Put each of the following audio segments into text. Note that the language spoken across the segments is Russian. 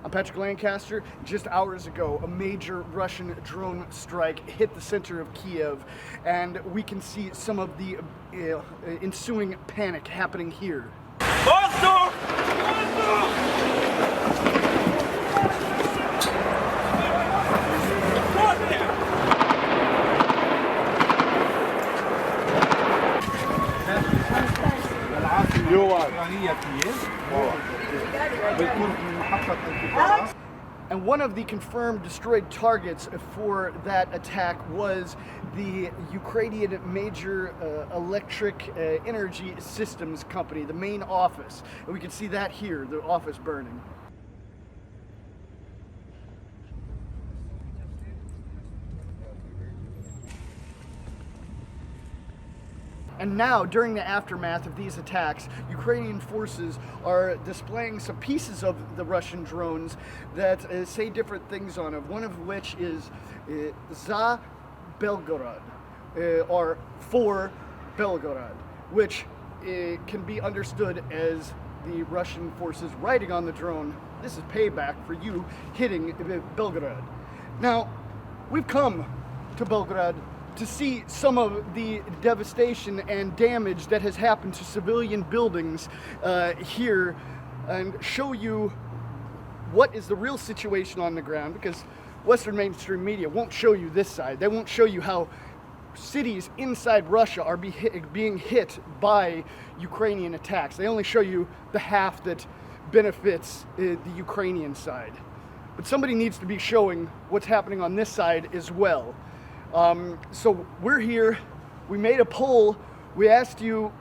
I'm Patrick Lancaster. Just hours ago, a major Russian drone strike hit the center of Kiev, and we can see some of the ensuing panic happening here. Воздух! Воздух! And one of the confirmed destroyed targets for that attack was the Ukrainian major electric energy systems company, the main office. And we can see that here, the office burning. And now, during the aftermath of these attacks, Ukrainian forces are displaying some pieces of the Russian drones that say different things on it, one of which is Za Belgorod, or for Belgorod, which can be understood as the Russian forces writing on the drone, "This is payback for you hitting Belgorod." Now, we've come to Belgorod to see some of the devastation and damage that has happened to civilian buildings here, and show you what is the real situation on the ground, because Western mainstream media won't show you this side. They won't show you how cities inside Russia are being hit by Ukrainian attacks. They only show you the half that benefits the Ukrainian side. But somebody needs to be showing what's happening on this side as well. So we're here, we made a poll, we asked you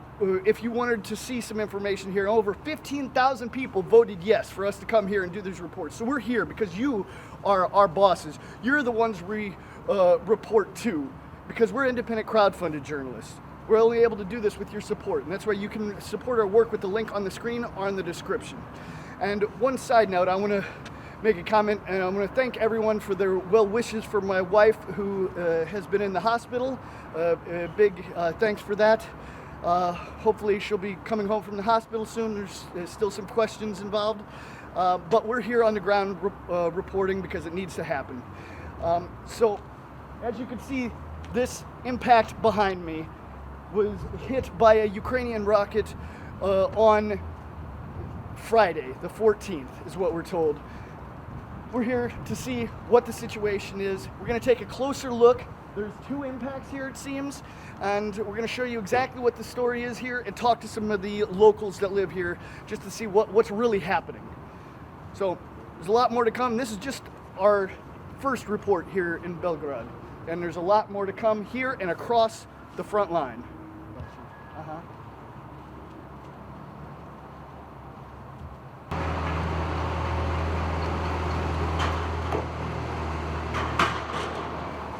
if you wanted to see some information here. Over 15,000 people voted yes for us to come here and do these reports. So we're here because you are our bosses. You're the ones we report to, because we're independent crowdfunded journalists. We're only able to do this with your support, and that's why you can support our work with the link on the screen or in the description. And one side note, I want to make a comment, and I'm going to thank everyone for their well wishes for my wife, who has been in the hospital. Big thanks for that. Hopefully she'll be coming home from the hospital soon. There's still some questions involved, but we're here on the ground reporting because it needs to happen. So as you can see, this impact behind me was hit by a Ukrainian rocket on Friday, the 14th, is what we're told. We're here to see what the situation is. We're going to take a closer look. There's two impacts here, it seems, and we're going to show you exactly what the story is here and talk to some of the locals that live here just to see what's really happening. So there's a lot more to come. This is just our first report here in Belgorod, and there's a lot more to come here and across the front line.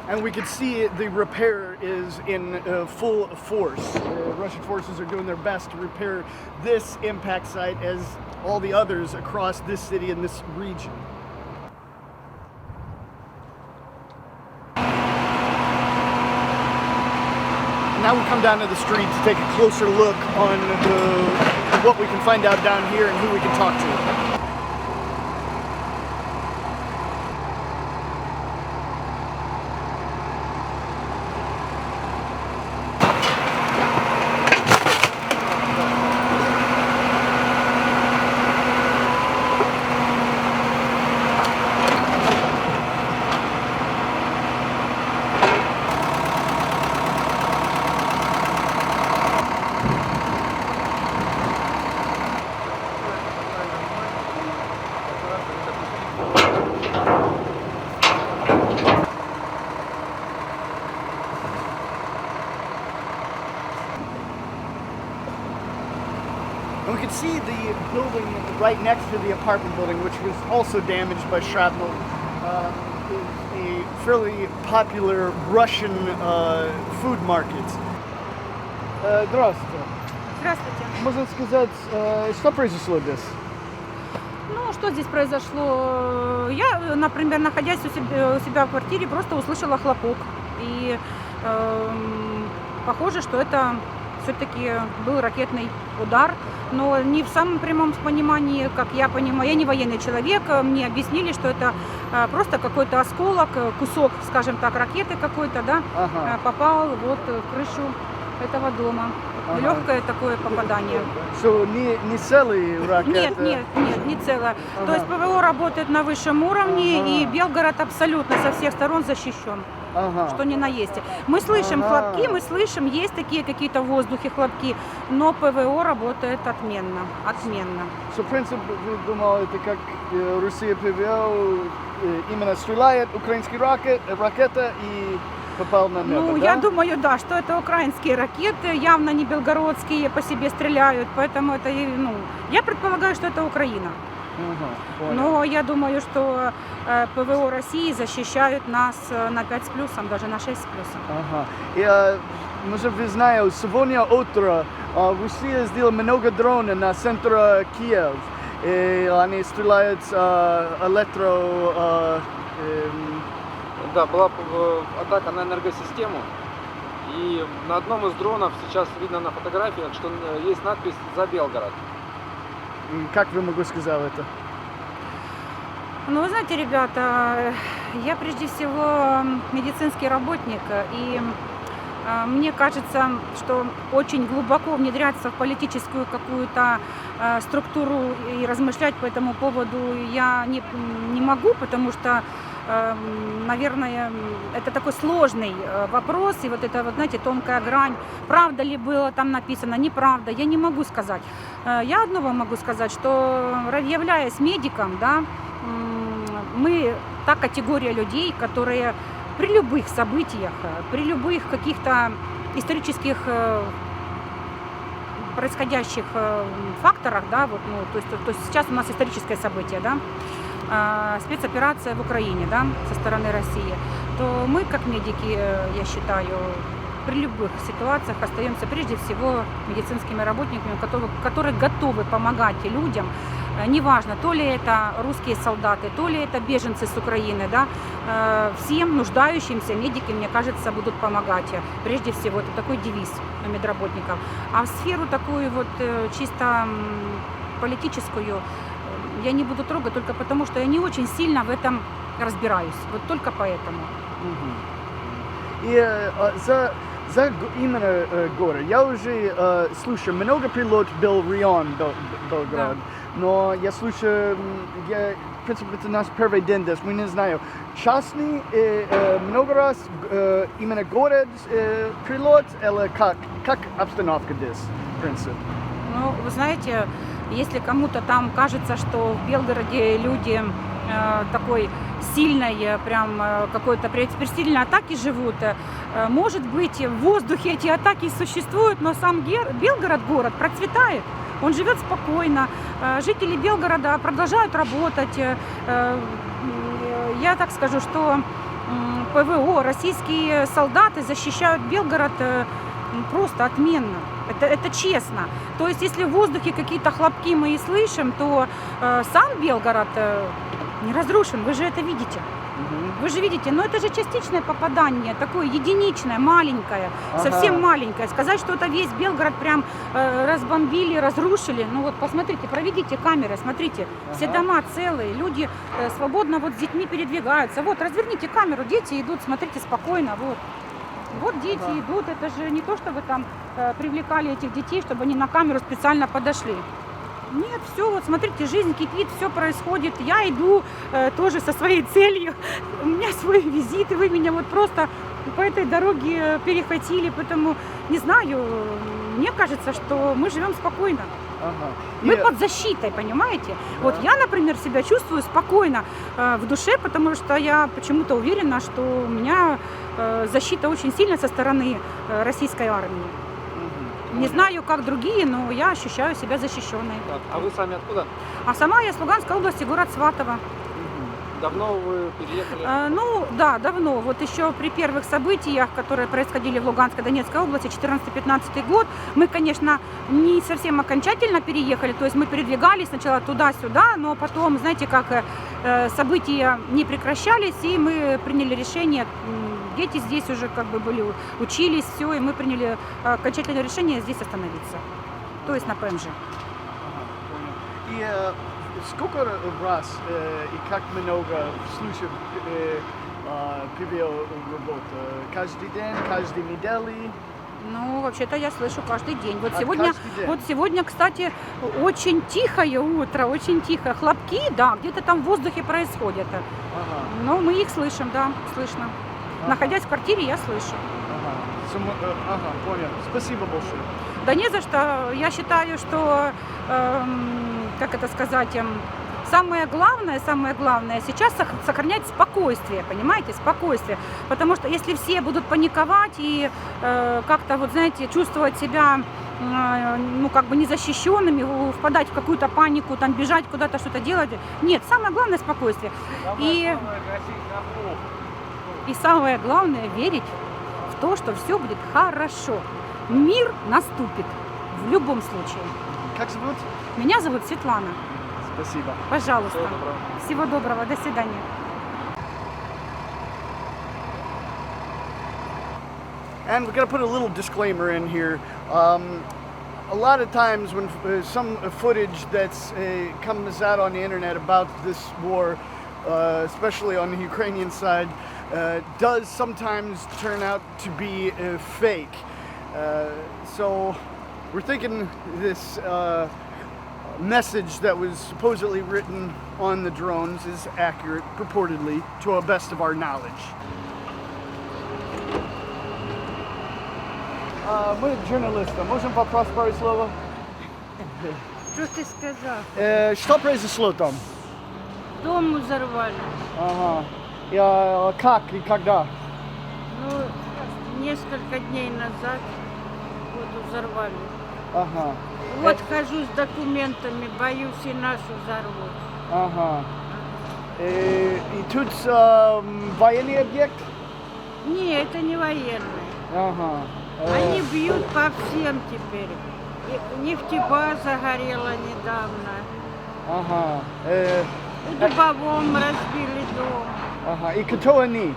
And we can see the repair is in full force. Russian forces are doing their best to repair this impact site as all the others across this city and this region. Now we come down to the street to take a closer look on what we can find out down here and who we can talk to. And we can see the building right next to the apartment building, which was also damaged by shrapnel, is a fairly popular Russian food market. Здравствуйте. Здравствуйте. Можно сказать, что произошло здесь? Ну, что здесь произошло? Я, например, находясь у себя в квартире, просто услышала хлопок. И похоже, что это все-таки был ракетный удар, но не в самом прямом понимании, как я понимаю. Я не военный человек, мне объяснили, что это просто какой-то осколок, кусок, скажем так, ракеты какой-то, да, Ага. попал вот в крышу этого дома. Ага. Легкое такое попадание. Что не целый ракет? Нет, не целое. То есть ПВО работает на высшем уровне, Ага. и Белгород абсолютно со всех сторон защищен. Ага. Что ни на есть. Мы слышим Ага. хлопки, мы слышим, есть такие какие-то в воздухе хлопки, но ПВО работает отменно, отменно. So, принцип, вы думали, это как Россия ПВО именно стреляет украинский ракета и попал на небо, Ну, да? я думаю, да, что это украинские ракеты, явно не белгородские, по себе стреляют, поэтому это, ну, я предполагаю, что это Украина. Ага, понял. Но я думаю, что ПВО России защищают нас на 5 с плюсом, даже на 6 с плюсом. Ага. И, может, вы знаете, сегодня утро Россия сделала много дронов на центр Киев. И они стреляют Да, была атака на энергосистему, и на одном из дронов сейчас видно на фотографиях, что есть надпись «За Белгород». Как вы могу сказать это? Ну, вы знаете, ребята, я прежде всего медицинский работник, и мне кажется, что очень глубоко внедряться в политическую какую-то структуру и размышлять по этому поводу я не могу, потому что, наверное, это такой сложный вопрос, и вот это, вот, знаете, тонкая грань, правда ли было там написано, неправда, я не могу сказать. Я одно вам могу сказать, что, являясь медиком, да, мы та категория людей, которые при любых событиях, при любых каких-то исторических происходящих факторах, да, вот, ну, то есть сейчас у нас историческое событие, да, спецоперация в Украине, да, со стороны России, то мы, как медики, я считаю, при любых ситуациях остаемся прежде всего медицинскими работниками, которые готовы помогать людям. Неважно, то ли это русские солдаты, то ли это беженцы с Украины, да, всем нуждающимся медики, мне кажется, будут помогать. Прежде всего, это такой девиз медработников. А в сферу такую вот чисто политическую я не буду трогать только потому, что я не очень сильно в этом разбираюсь. Вот только поэтому. И именно город. Я уже слушаю, много прилетов был в район Белгород, Да. но я слушаю, в принципе, это наш первый день здесь, мы не знаем. Частный много раз именно город прилет, или как обстановка здесь, в принципе? Ну, вы знаете, если кому-то там кажется, что в Белгороде люди такой сильной, прям какой-то сильной атаки живут, может быть, в воздухе эти атаки существуют, но сам Белгород, город, процветает. Он живет спокойно, жители Белгорода продолжают работать. Я так скажу, что ПВО, российские солдаты защищают Белгород просто отменно. Это честно. То есть, если в воздухе какие-то хлопки мы и слышим, то сам Белгород не разрушен. Вы же это видите. Вы же видите, но это же частичное попадание, такое единичное, маленькое, совсем маленькое. Сказать, что это весь Белгород прям разбомбили, разрушили, ну вот посмотрите, проведите камеры, смотрите, все дома целые, люди свободно вот с детьми передвигаются. Вот, разверните камеру, дети идут, смотрите спокойно, вот. Вот дети идут, это же не то, что вы там привлекали этих детей, чтобы они на камеру специально подошли. Нет, все, вот смотрите, жизнь кипит, все происходит. Я иду тоже со своей целью. У меня свой визит, и вы меня вот просто по этой дороге перехватили. Поэтому, не знаю, мне кажется, что мы живем спокойно. Мы под защитой, понимаете? Вот я, например, себя чувствую спокойно в душе, потому что я почему-то уверена, что у меня защита очень сильная со стороны российской армии. Не знаю, как другие, но я ощущаю себя защищенной. А вы сами откуда? А сама я с Луганской области, город Сватово. Давно вы переехали? Ну, да, давно. Вот еще при первых событиях, которые происходили в Луганской, Донецкой области, 14-15 год, мы, конечно, не совсем окончательно переехали, то есть мы передвигались сначала туда-сюда, но потом, знаете, как события не прекращались, и мы приняли решение Дети здесь уже как бы были, учились, все, и мы приняли окончательное решение здесь остановиться. То есть на ПМЖ. И сколько раз и как много случаев привел работа? Каждый день, каждый неделю? Ну, вообще-то я слышу каждый день. Вот А сегодня, каждый день? вот сегодня, кстати, очень тихое утро, очень тихо. Хлопки, да, где-то там в воздухе происходят. Ага. Но мы их слышим, да, слышно. Находясь в квартире, я слышу. Ага, понял. Спасибо большое. Да не за что. Я считаю, что, как это сказать, самое главное сейчас сохранять спокойствие, понимаете, спокойствие. Потому что если все будут паниковать и как-то, вот знаете, чувствовать себя, ну, как бы незащищенными, впадать в какую-то панику, там, бежать куда-то, что-то делать. Нет, самое главное спокойствие. И самое главное верить в то, что все будет хорошо. Мир наступит в любом случае. Как зовут? Меня зовут Светлана. Спасибо. Пожалуйста. Всего доброго. Всего доброго. До свидания. And we're going to put a little disclaimer in here. A lot of times when some footage that's comes out on the internet about this war, especially on the Ukrainian side, does sometimes turn out to be fake. So we're thinking this message that was supposedly written on the drones is accurate, purportedly, to the best of our knowledge. Мы журналисты. Можем вопрос пару слов? Что ты сказал? Что произошло там? Дом взорвали. Ага. Как и когда? Ну, несколько дней назад вот взорвали. Ага. Вот хожу с документами, боюсь и нашу взорвут. Ага. И тут военный объект? Не, это не военные. Ага. Они бьют по всем теперь. И нефтебаза горела недавно. Ага. У Дубовом разбили дом. Ага. И кто они?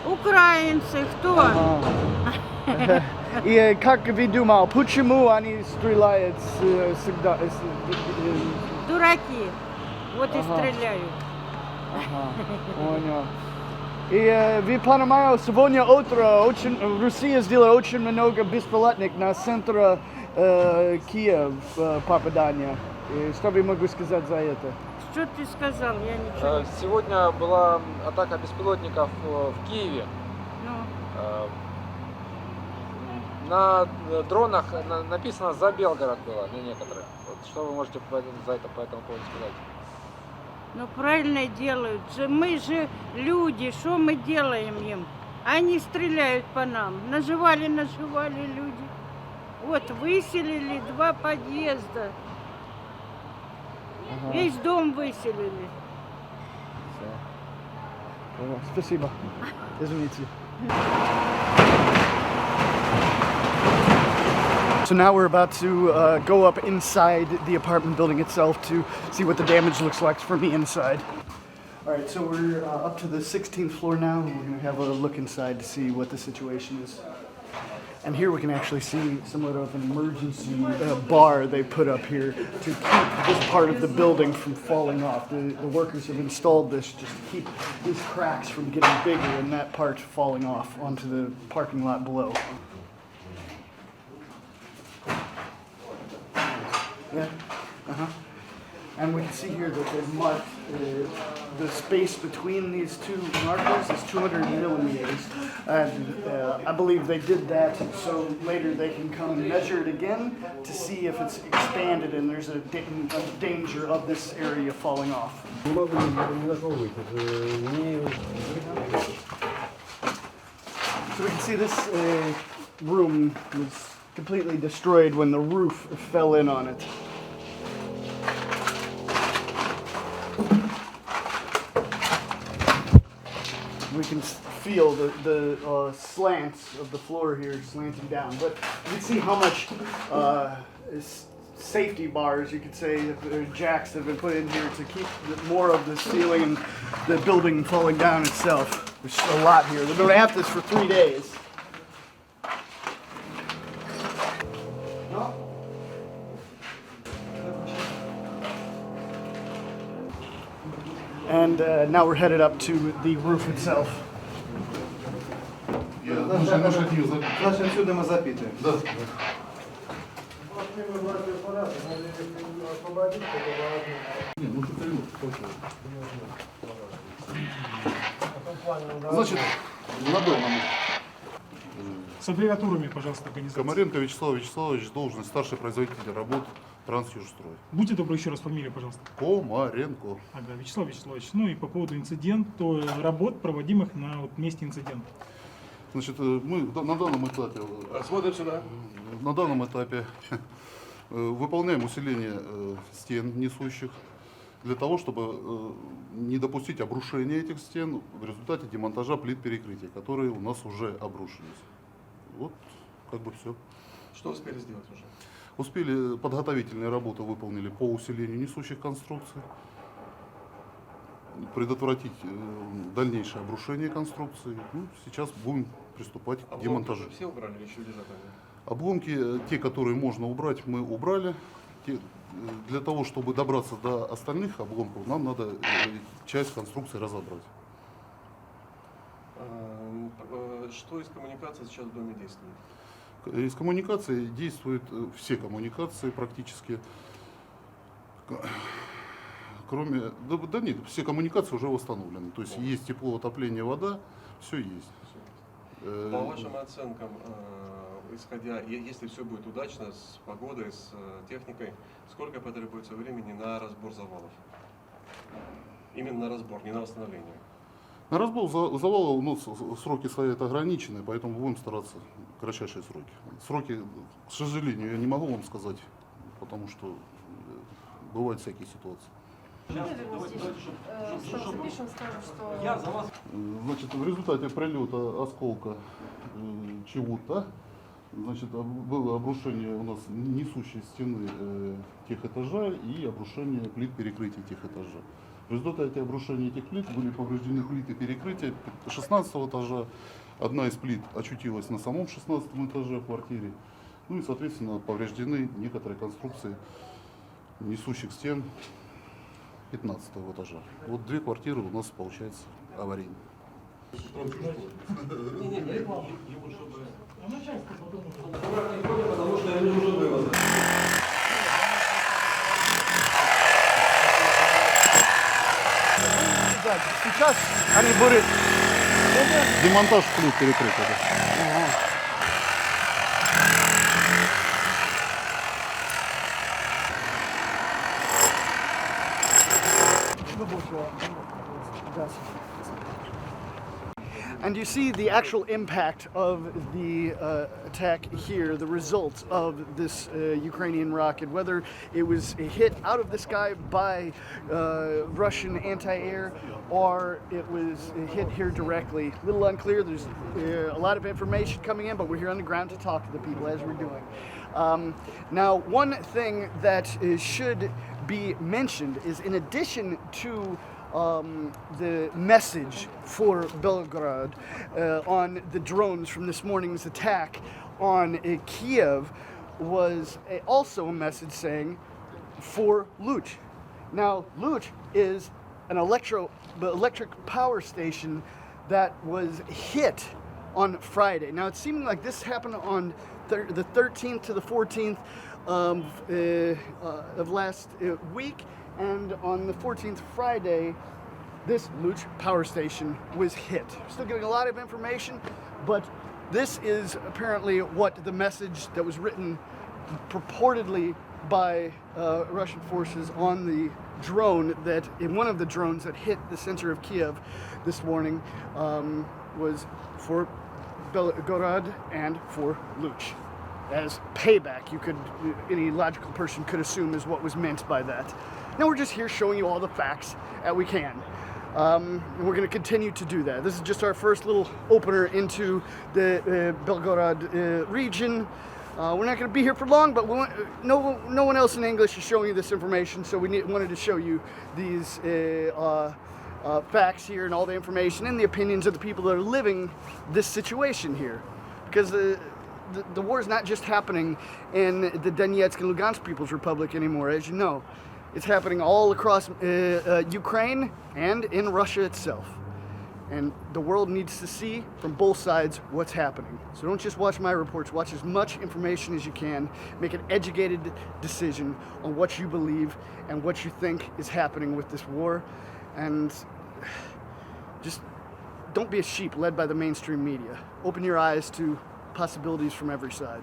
Украинцы, кто? Ага. И как вы думали, почему они стреляют всегда? Дураки. Вот и Ага. стреляют. Ага. Понял. И вы понимаете, сегодня утро Россия сделала очень много беспилотных на центр Киев попадания. И что вы могу сказать за это? Что ты сказал? Я ничего не... Сегодня была атака беспилотников в Киеве. Ну, На дронах написано «За Белгород» было на некоторых. Вот что вы можете по этому поводу сказать? ну правильно делают. Мы же люди, что мы делаем им? Они стреляют по нам. Наживали люди. Вот выселили 2 подъезда. Весь дом выселили. Спасибо. Извините. So now we're about to go up inside the apartment building itself to see what the damage looks like from the inside. All right, so we're up to the 16th floor now, and we're going to have a look inside to see what the situation is. And here we can actually see somewhat of an emergency bar they put up here to keep this part of the building from falling off. The workers have installed this just to keep these cracks from getting bigger and that part falling off onto the parking lot below. Yeah. Uh-huh. And we can see here that they've marked the space between these two markers is 200 millimeters. And I believe they did that so later they can come and measure it again to see if it's expanded and there's a danger of this area falling off. So we can see this room was completely destroyed when the roof fell in on it. We can feel the slants of the floor here slanting down, but you can see how much safety bars, you could say, jacks have been put in here to keep more of the ceiling and the building falling down itself. There's a lot here. They're going to have this for 3 days. And now we're headed up to the roof itself. Значит, отсюда мы запитываем. Значит, на данном С аббревиатурами, пожалуйста, организации. Комаренко Вячеслав Вячеславович, должность старший производитель работ Трансюжстрой. Будьте добры, еще раз фамилия, пожалуйста. Комаренко. Ага, Вячеслав Вячеславович. Ну и по поводу инцидента, работ, проводимых на месте инцидента. Значит, мы на данном этапе, Смотрим сюда. на данном этапе выполняем усиление стен несущих для того, чтобы не допустить обрушения этих стен в результате демонтажа плит перекрытия, которые у нас уже обрушились. Вот как бы все. Что успели сделать уже? Успели подготовительные работы выполнили по усилению несущих конструкций, предотвратить дальнейшее обрушение конструкции. Ну, сейчас будем приступать к демонтажу. Все убрали или еще лежат они? Обломки, те, которые можно убрать, мы убрали. Для того, чтобы добраться до остальных обломков, нам надо часть конструкции разобрать. Что из коммуникации сейчас в доме действует? Из коммуникации действуют все коммуникации практически. Кроме, да нет, все коммуникации уже восстановлены. То есть есть тепло, отопление, вода, все есть. По вашим оценкам, исходя, если все будет удачно с погодой, с техникой, сколько потребуется времени на разбор завалов? Именно на разбор, не на восстановление. На разбор завала у нас сроки стоят ограничены, поэтому будем стараться кратчайшие сроки. Сроки, к сожалению, я не могу вам сказать, потому что бывают всякие ситуации. Значит, в результате прилета осколка чего-то, значит, было обрушение у нас несущей стены техэтажа и обрушение плит перекрытия техэтажа. В результате обрушения этих плит были повреждены плиты перекрытия 16 этажа. Одна из плит очутилась на самом 16 этаже в квартире. Ну и, соответственно, повреждены некоторые конструкции несущих стен 15 этажа. Вот две квартиры у нас, получается, аварийные. Сейчас они будут... Демонтаж плит перекрытия. And you see the actual impact of the attack here, the results of this Ukrainian rocket, whether it was hit out of the sky by Russian anti-air or it was hit here directly. A little unclear, there's a lot of information coming in, but we're here on the ground to talk to the people as we're doing. Now, one thing that should be mentioned is, in addition to the message for Belgorod on the drones from this morning's attack on Kiev, was also a message saying for Luch. Now, Luch is an electric power station that was hit on Friday. Now, it seemed like this happened on the 13th to the 14th of last week. And on the 14th Friday, this Luch power station was hit. Still getting a lot of information, but this is apparently what the message that was written purportedly by Russian forces on the drone, that in one of the drones that hit the center of Kiev this morning, was for Belgorod and for Luch. As payback, any logical person could assume is what was meant by that. Now we're just here showing you all the facts that we can. And we're going to continue to do that. This is just our first little opener into the Belgorod region. We're not going to be here for long, but no one else in English is showing you this information, so we wanted to show you these facts here and all the information and the opinions of the people that are living this situation here. Because the war is not just happening in the Donetsk and Lugansk People's Republic anymore, as you know. It's happening all across Ukraine and in Russia itself. And the world needs to see from both sides what's happening. So don't just watch my reports, watch as much information as you can, make an educated decision on what you believe and what you think is happening with this war. And just don't be a sheep led by the mainstream media. Open your eyes to possibilities from every side.